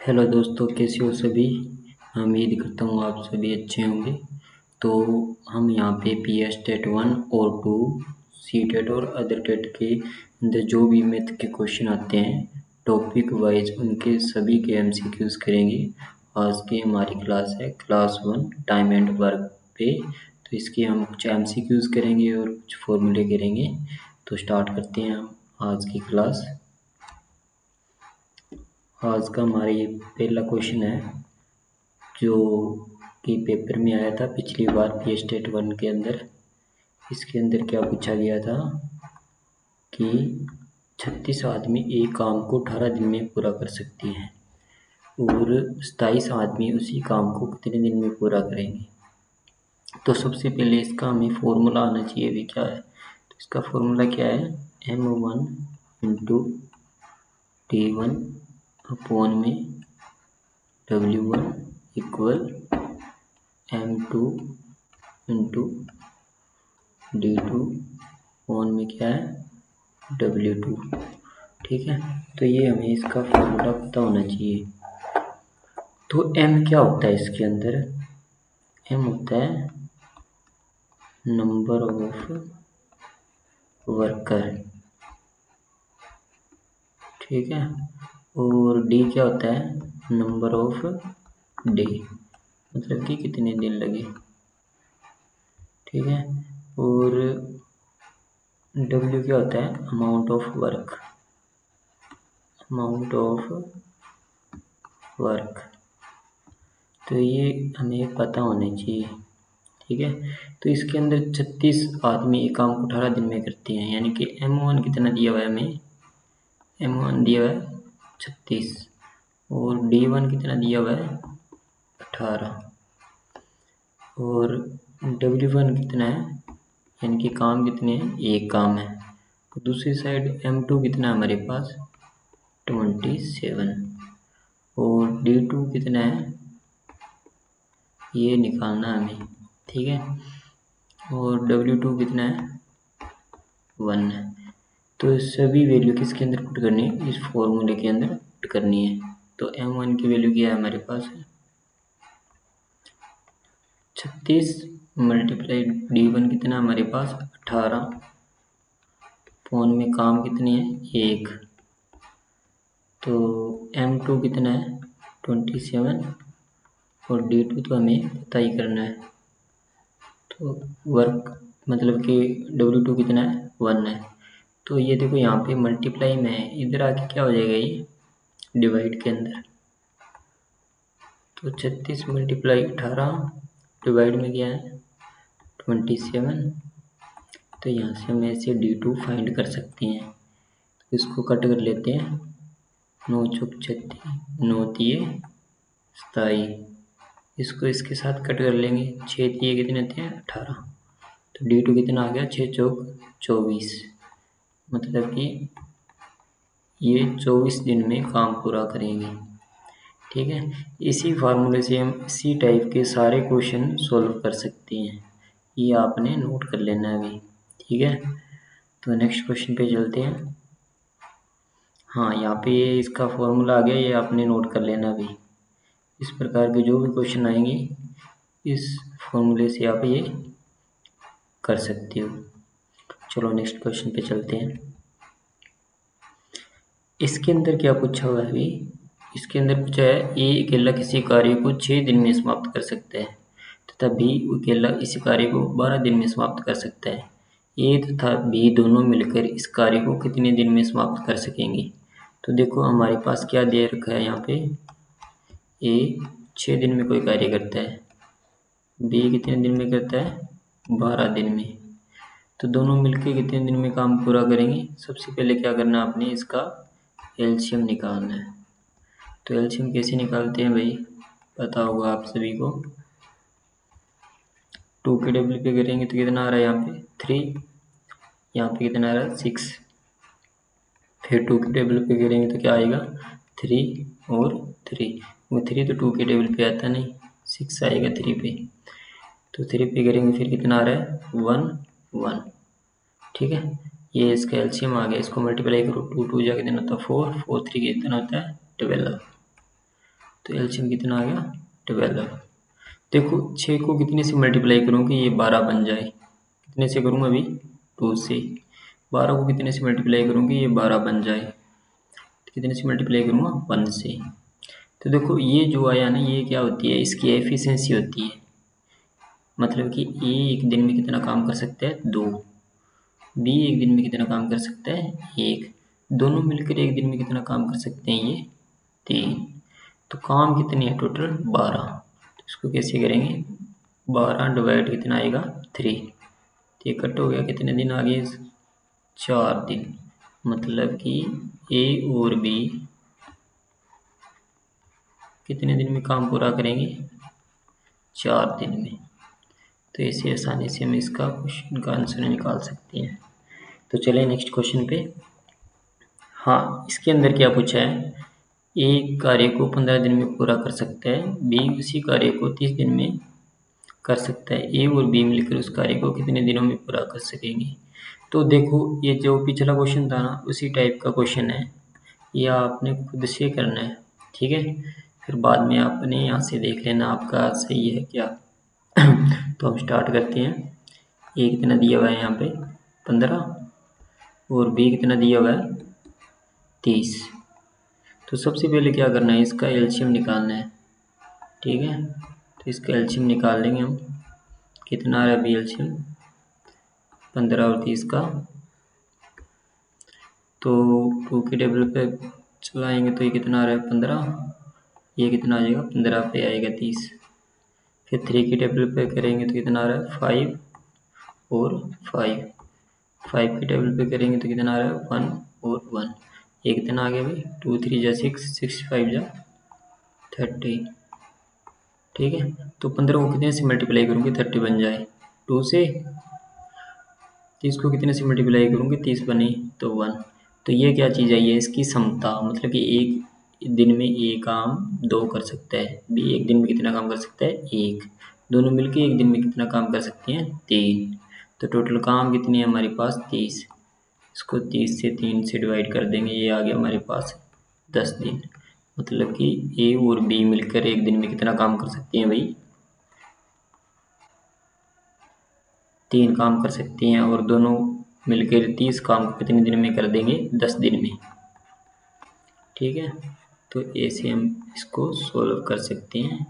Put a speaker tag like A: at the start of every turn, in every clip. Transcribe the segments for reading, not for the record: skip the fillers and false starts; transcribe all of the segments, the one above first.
A: Hello दोस्तों, कैसे हो सभी। उम्मीद करता हूँ आप सभी अच्छे होंगे। तो हम यहाँ पे पी एस टेट 1 और 2, सी टेट और अदर टेट के अंदर जो भी मैथ के क्वेश्चन आते हैं टॉपिक वाइज उनके सभी के एमसीक्यूज करेंगे। आज की हमारी क्लास है क्लास 1 टाइम एंड वर्क पे। तो इसके हम कुछ एमसीक्यूज करेंगे और कुछ फॉर्मूले करेंगे। तो स्टार्ट करते हैं हम आज की क्लास। आज का हमारा ये पहला क्वेश्चन है जो कि पेपर में आया था पिछली बार पी एस टेट 1 के अंदर। इसके अंदर क्या पूछा गया था कि 36 आदमी एक काम को 18 दिन में पूरा कर सकते हैं और 27 आदमी उसी काम को कितने दिन में पूरा करेंगे। तो सबसे पहले इसका हमें फॉर्मूला आना चाहिए। अभी क्या है, तो इसका फॉर्मूला क्या है, M1 इंटू T1 अपॉन में W1 equal M2 into D2 upon में क्या है W2। ठीक है, तो ये हमें इसका फॉर्मूला पता होना चाहिए। तो M क्या होता है इसके अंदर, M होता है नंबर ऑफ वर्कर। ठीक है, और D क्या होता है नंबर ऑफ डे, मतलब कि कितने दिन लगे। ठीक है, और W क्या होता है amount of work, amount of work. तो ये हमें पता होना चाहिए। ठीक है, तो इसके अंदर 36 आदमी एक काम को 18 दिन में करते हैं, यानी कि M1 कितना दिया हुआ है हमें, M1 दिया हुआ है 36 और D1 कितना दिया हुआ है 18 और W1 कितना है, यानी कि काम कितने हैं, एक काम है। तो दूसरी साइड M2 कितना है हमारे पास 27 और D2 कितना है ये निकालना है हमें। ठीक है, और W2 कितना है 1 है। तो सभी वैल्यू किसके अंदर पुट करनी है, इस फॉर्मूले के अंदर पुट करनी है। तो M1 की वैल्यू क्या है हमारे पास 36 मल्टीप्लाई D1 कितना हमारे पास 18 फोन में काम कितने हैं एक। तो M2 कितना है 27 और D2 तो हमें पता ही करना है। तो वर्क मतलब कि W2 कितना है 1 है। तो ये देखो यहाँ पे मल्टीप्लाई में है, इधर आके क्या हो जाएगा ये डिवाइड के अंदर। तो 36 मल्टीप्लाई 18 डिवाइड में क्या है 27। तो यहाँ से हम ऐसे D2 फाइंड कर सकते हैं। तो इसको कट कर लेते हैं, 9 चौक 36, 9 तिये 27। इसको इसके साथ कट कर लेंगे, 6 तिये कितने थे 18। तो D2 कितना आ गया 6 चौक 24, मतलब कि ये 24 दिन में काम पूरा करेंगे। ठीक है, इसी फार्मूले से हम इसी टाइप के सारे क्वेश्चन सॉल्व कर सकते हैं, ये आपने नोट कर लेना है अभी। ठीक है, तो नेक्स्ट क्वेश्चन पे चलते हैं। हाँ, यहाँ पे ये इसका फॉर्मूला आ गया, ये आपने नोट कर लेना अभी। इस प्रकार के जो भी क्वेश्चन आएंगे इस फॉर्मूले से आप ये कर सकते हो। चलो नेक्स्ट क्वेश्चन पे चलते हैं। इसके अंदर क्या पूछा हुआ है अभी, इसके अंदर पूछा है ए अकेला किसी कार्य को 6 दिन में समाप्त कर सकता है तथा बी अकेला इस कार्य को 12 दिन में समाप्त कर सकता है। ए तथा बी दोनों मिलकर इस कार्य को कितने दिन में समाप्त कर सकेंगे। तो देखो हमारे पास क्या दे रखा है यहाँ पे, ए 6 दिन में कोई कार्य करता है, बी कितने दिन में करता है 12 दिन में। तो दोनों मिलकर कितने दिन में काम पूरा करेंगे। सबसे पहले क्या करना है आपने, इसका एलसीएम निकालना है। तो एलसीएम कैसे निकालते हैं भाई, पता होगा आप सभी को। 2 के डबल पे करेंगे तो कितना आ रहा है यहाँ पे 3, यहाँ पे कितना आ रहा है 6। फिर 2 के टेबल पे करेंगे तो क्या आएगा 3 और 3, वो 3 तो 2 के टेबल पे आता नहीं, 6 आएगा 3 पे। तो 3 पे करेंगे फिर कितना आ रहा है 1 1। ठीक है, ये इसका एलसीएम आ गया। इसको मल्टीप्लाई करो, 2 2 जा कितना होता है 4, 4 3 कितना होता है 12। तो एलसीएम कितना आ गया 12। देखो 6 को कितने से मल्टीप्लाई करूँ कि ये 12 बन जाए, कितने से करूँ अभी 2 से। 12 को कितने से मल्टीप्लाई करूँ कि ये 12 बन जाए, तो कितने से मल्टीप्लाई करूँगा 1 से। तो देखो ये जो आया ना, ये क्या होती है, इसकी एफिशिएंसी होती है। मतलब कि ए एक दिन में कितना काम कर सकता है 2, बी एक दिन में कितना काम कर सकता है 1, दोनों मिलकर एक दिन में कितना काम कर सकते हैं ये 3। तो काम कितनी है टोटल 12। तो इसको कैसे करेंगे, 12 डिवाइड कितना आएगा 3, तो ये कट हो गया, कितने दिन आ गए 4 दिन। मतलब कि ए और बी कितने दिन में काम पूरा करेंगे 4 दिन में। तो ऐसे आसानी से हम इसका क्वेश्चन का आंसर निकाल सकते हैं। तो चलिए नेक्स्ट क्वेश्चन पे। हाँ, इसके अंदर क्या पूछा है, ए कार्य को 15 दिन में पूरा कर सकता है, बी उसी कार्य को 30 दिन में कर सकता है, ए और बी मिलकर उस कार्य को कितने दिनों में पूरा कर सकेंगे। तो देखो ये जो पिछला क्वेश्चन था ना, उसी टाइप का क्वेश्चन है, ये आपने खुद से करना है, ठीक है। फिर बाद में आपने यहाँ से देख लेना आपका सही है क्या। तो हम स्टार्ट करते हैं। ए कितना दिया हुआ है यहाँ पे 15 और बी कितना दिया हुआ है 30। तो सबसे पहले क्या करना है, इसका एलसीएम निकालना है, ठीक है। तो इसका एलसीएम निकाल लेंगे हम, कितना आ रहा है अभी एलसीएम 15 और 30 का। तो 2 के टेबल पे चलाएंगे तो ये कितना आ रहा है 15, ये कितना आ जाएगा 15 पे आएगा 30। फिर 3 के टेबल पे करेंगे तो कितना आ रहा है 5 और 5। 5 के टेबल पे करेंगे तो कितना आ रहा है 1 और 1। ये कितना आ गया भाई 2 3 जा 6, 6 5 जा 30, ठीक है। तो 15 को कितने से मल्टीप्लाई करूँगी 30 बन जाए, 2 से 30 को कितने से मल्टीप्लाई करूँगी 30 बने तो 1। तो ये क्या चीज़ आई है, इसकी समता, मतलब कि एक दिन में ए काम 2 कर सकता है, बी एक दिन में कितना काम कर सकता है 1, दोनों मिलकर एक दिन में कितना काम कर सकते हैं 3। तो टोटल काम कितनी है हमारे पास 30। इसको 30 से 3 से डिवाइड कर देंगे, ये आ गया हमारे पास 10 दिन। मतलब कि ए और बी मिलकर एक दिन में कितना काम कर सकते हैं भाई 3 काम कर सकते हैं, और दोनों मिलकर 30 काम को कितने दिन में कर देंगे 10 दिन में, ठीक है। तो ऐसे हम इसको सॉल्व कर सकते हैं,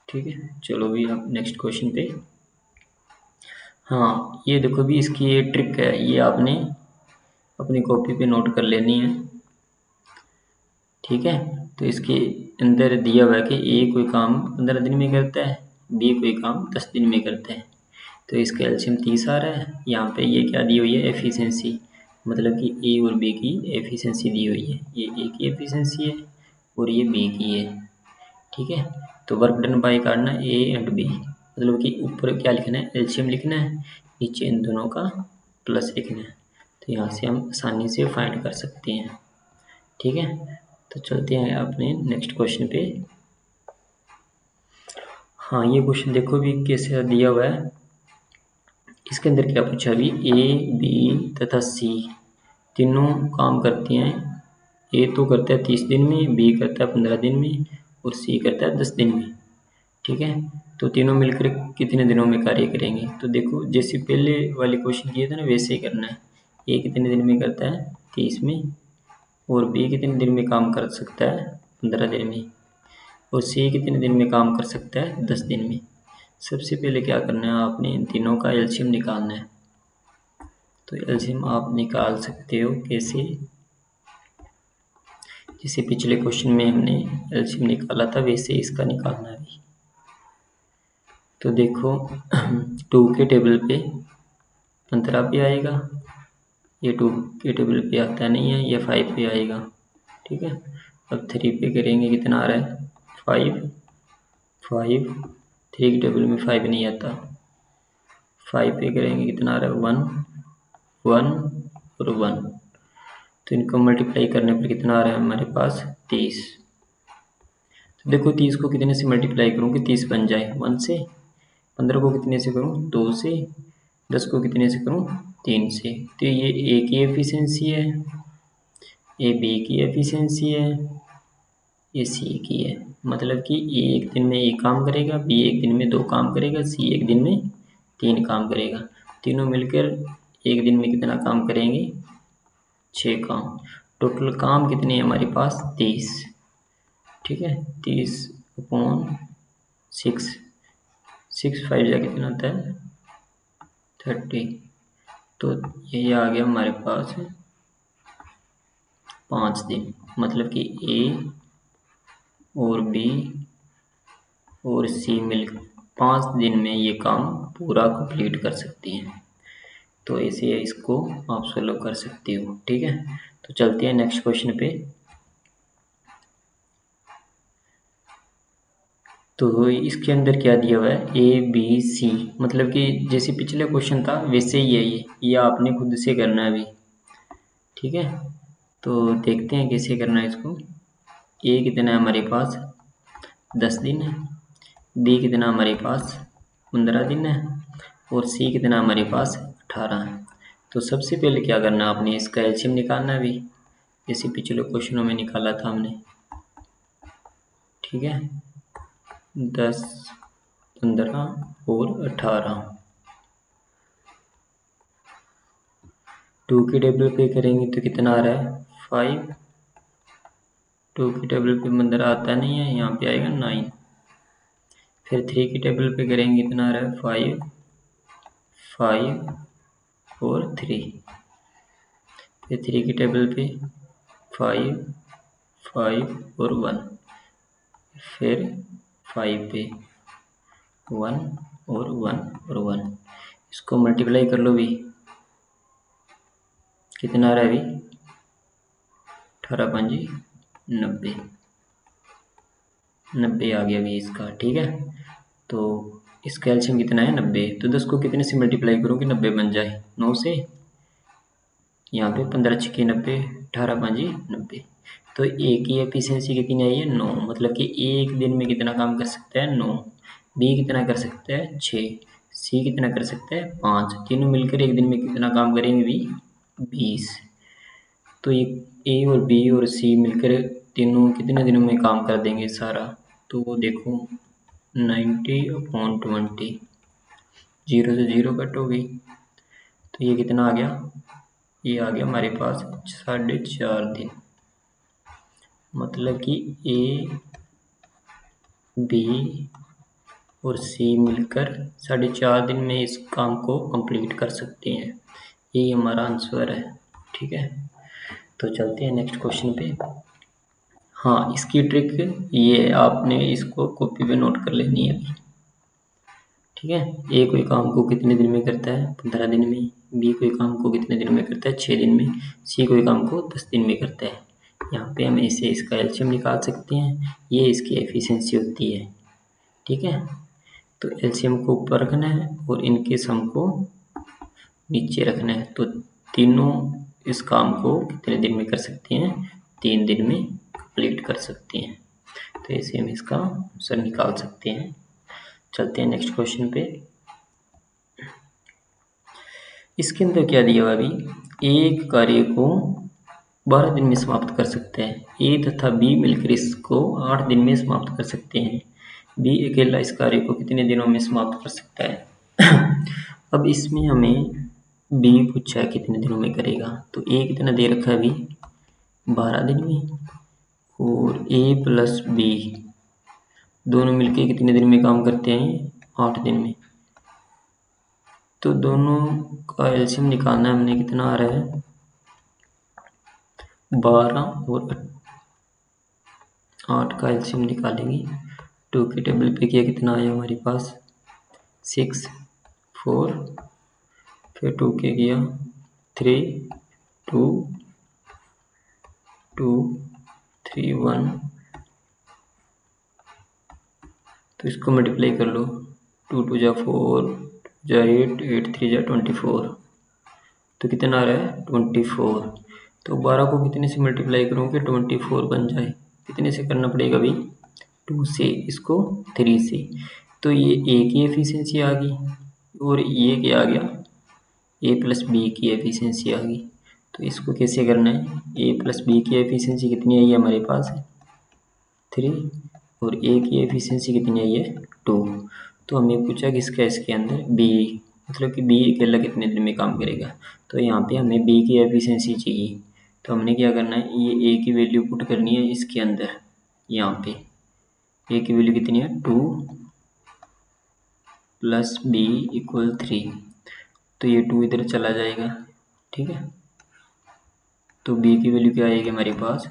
A: ठीक है। चलो भी अब नेक्स्ट क्वेश्चन पे। हाँ ये देखो भी, इसकी ये ट्रिक है, ये आपने अपनी कॉपी पे नोट कर लेनी है, ठीक है। तो इसके अंदर दिया हुआ है कि ए कोई काम 15 दिन में करता है, बी कोई काम 10 दिन में करता है। तो इसका एलसीएम 30 आ रहा है। यहाँ पे ये क्या दी हुई है एफिशिएंसी, मतलब कि ए और बी की एफिशिएंसी दी हुई है, ये ए की एफिशिएंसी है और ये बी की है, ठीक है। तो वर्क डन बाय काटना ए एंड बी, मतलब कि ऊपर क्या लिखना है एलसीएम लिखना है, नीचे इन दोनों का प्लस लिखना है। तो यहाँ से हम आसानी से फाइंड कर सकते हैं, ठीक है। तो चलते हैं अपने नेक्स्ट क्वेश्चन पे। हाँ ये क्वेश्चन देखो भी कैसे दिया हुआ है। इसके अंदर क्या पूछा अभी, ए बी तथा सी तीनों काम करती हैं। ए तो करता है 30 दिन में, बी करता है 15 दिन में और सी करता है 10 दिन में, ठीक है। तो तीनों मिलकर कितने दिनों में कार्य करेंगे। तो देखो जैसे पहले वाले क्वेश्चन किए थे ना, वैसे ही करना है। ए कितने दिन में करता है 30 में, और बी कितने दिन में काम कर सकता है 15 दिन में, और सी कितने दिन में काम कर सकता है 10 दिन में। सबसे पहले क्या करना है, आपने इन तीनों का एलसीएम निकालना है। तो एलसीएम आप निकाल सकते हो कैसे, जैसे पिछले क्वेश्चन में हमने एलसीएम निकाला था वैसे इसका निकालना है। तो देखो 2 के टेबल पे 15 पे आएगा, ये 2 के टेबल पे आता नहीं है, ये 5 पे आएगा, ठीक है। अब 3 पे करेंगे कितना आ रहा है 5, 5 3 के टेबल में 5 नहीं आता। 5 पे करेंगे कितना आ रहा है 1, 1 और 1। तो इनको मल्टीप्लाई करने पर कितना आ रहा है हमारे पास 30। तो देखो 30 को कितने से मल्टीप्लाई करूँ कि 30 बन जाए 1 से, 15 को कितने से करूँ 2 से, 10 को कितने से करूँ 3 से। तो ये ए की एफिशिएंसी है, ए बी की एफिशिएंसी है, ये सी की है, मतलब कि ए एक दिन में एक काम करेगा, बी एक दिन में दो काम करेगा, सी एक दिन में तीन काम करेगा। तीनों मिलकर एक दिन में कितना काम करेंगे? 6 काम। टोटल काम कितने हैं हमारे पास? 30। ठीक है, 30/6, 6×5 जा कितना होता है? 30। तो ये आ गया हमारे पास 5 दिन, मतलब कि ए और बी और सी मिल 5 दिन में ये काम पूरा कंप्लीट कर सकती हैं। तो ऐसे इसको आप सोल्व कर सकते हो। ठीक है, तो चलते हैं नेक्स्ट क्वेश्चन पे। तो इसके अंदर क्या दिया हुआ है? ए बी सी, मतलब कि जैसे पिछले क्वेश्चन था वैसे ही है ये आपने खुद से करना है अभी। ठीक है, तो देखते हैं कैसे करना है इसको। ए कितना है हमारे पास? 10 दिन है। बी कितना हमारे पास? 15 दिन है। और सी कितना हमारे पास? 18 है। तो सबसे पहले क्या करना है, आपने इसका एलसीएम निकालना है अभी, जैसे पिछले क्वेश्चनों में निकाला था हमने। ठीक है, 10, 15 और 18। 2 के टेबल पे करेंगे तो कितना आ रहा है? 5। 2 के टेबल पे 15 आता नहीं है, यहाँ पे आएगा 9। फिर 3 के टेबल पे करेंगे कितना आ रहा है? 5, 5 और 3। फिर 3 के टेबल पे 5, 5 और 1। फिर 5 पे 1 और 1 और 1। इसको मल्टीप्लाई कर लो भी, कितना आ रहा है अभी? 18×5 = 90। 90 आ गया अभी इसका। ठीक है, तो इसका एलसीएम कितना है? 90। तो 10 को कितने से मल्टीप्लाई करूँ कि 90 बन जाए? 9 से। यहाँ पे 15×6 = 90, 18×5 = 90। तो ए की एफिशिएंसी कितनी आई है? 9, मतलब कि एक दिन में कितना काम कर सकता है? 9। बी कितना कर सकता है? 6। सी कितना कर सकता है? 5। तीनों मिलकर एक दिन में कितना काम करेंगे भी? 20। तो ये ए और बी और सी मिलकर तीनों कितने दिनों में काम कर देंगे सारा? तो वो देखो 90/20, 0 से 0 कट हो गई। तो ये कितना आ गया? ये आ गया हमारे पास 4.5 दिन। मतलब कि ए, बी और सी मिलकर 4.5 दिन में इस काम को कंप्लीट कर सकते हैं। यही हमारा आंसर है। ठीक है, तो चलते हैं नेक्स्ट क्वेश्चन पे। हाँ, इसकी ट्रिक ये आपने इसको कॉपी पे नोट कर लेनी है। ठीक है, ए कोई काम को कितने दिन में करता है? 15 दिन में। बी कोई काम को कितने दिन में करता है? 6 दिन में। सी कोई काम को 10 दिन में करता है। यहाँ पे हम इसे इसका एलसीएम निकाल सकते हैं, ये इसकी एफिशिएंसी होती है। ठीक है, तो एलसीएम को ऊपर रखना है और इनके सम को नीचे रखना है। तो तीनों इस काम को कितने दिन में कर सकते हैं? 3 दिन में कंप्लीट कर सकते हैं। तो ऐसे हम इसका आंसर निकाल सकते हैं। चलते हैं नेक्स्ट क्वेश्चन पे। इसके अंदर क्या दिया हुआ? अभी एक कार्य को 12 दिन में समाप्त कर सकते हैं। ए तथा बी मिलकर इसको 8 दिन में समाप्त कर सकते हैं। बी अकेला इस कार्य को कितने दिनों में समाप्त कर सकता है? अब इसमें हमें बी पूछा है कितने दिनों में करेगा, तो ए कितना दे रखा है अभी? 12 दिन में। और ए प्लस बी दोनों मिलके कितने दिन में काम करते हैं? 8 दिन में। तो दोनों का एलसीएम निकालना है हमने, कितना आ रहा है? 12 और 8 का एलसीएम निकालेंगे। 2 के टेबल पे किया, कितना आया हमारे पास? 6, 4, फिर 2 के किया 3, 2, 2, 3, 1। तो इसको मल्टीप्लाई कर लो। 2 2 जा 4, 2 जा 8, 8 3 जा 24। तो कितना आ रहा है? 24। तो 12 को कितने से मल्टीप्लाई करूँ कि 24 बन जाए? कितने से करना पड़ेगा अभी? 2 से, इसको 3 से। तो ये ए की एफिशिएंसी आ गई और ये क्या आ गया? ए प्लस बी की एफिशिएंसी आ गई। तो इसको कैसे करना है? ए प्लस बी की एफिशिएंसी कितनी आई है हमारे पास? 3 और ए की एफिशिएंसी कितनी है ये 2। तो हमें पूछा किसका इसके अंदर बी, मतलब कि बी अकेला कितने दिन में काम करेगा। तो यहाँ पे हमें बी की एफिशिएंसी चाहिए, तो हमने क्या करना है, ये ए की वैल्यू पुट करनी है इसके अंदर। यहाँ पे ए की वैल्यू कितनी है 2 प्लस बी इक्वल 3, तो ये 2 इधर चला जाएगा, ठीक है। तो बी की वैल्यू क्या आएगी हमारे पास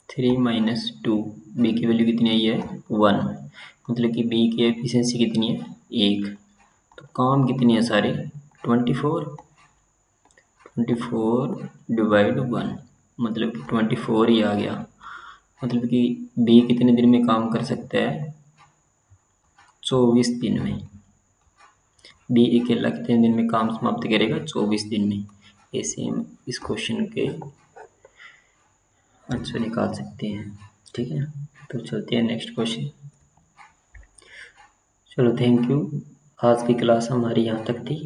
A: 3 माइनस 2, बी की वैल्यू कितनी आई है 1, मतलब कि बी की एफिशिएंसी कितनी है 1। तो काम कितनी है सारे 24, 24 डिवाइड 1, मतलब कि 24 ही आ गया। मतलब कि बी कितने दिन में काम कर सकता है 24 दिन में। बी अकेला कितने दिन में काम समाप्त करेगा 24 दिन में। ऐसे हम इस क्वेश्चन के आंसर निकाल सकते हैं, ठीक है। तो चलते हैं नेक्स्ट क्वेश्चन। चलो थैंक यू, आज की क्लास हमारी यहाँ तक थी।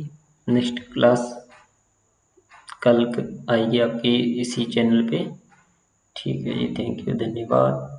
A: नेक्स्ट क्लास कल आएगी आपकी इसी चैनल पे, ठीक है जी। थैंक यू, धन्यवाद।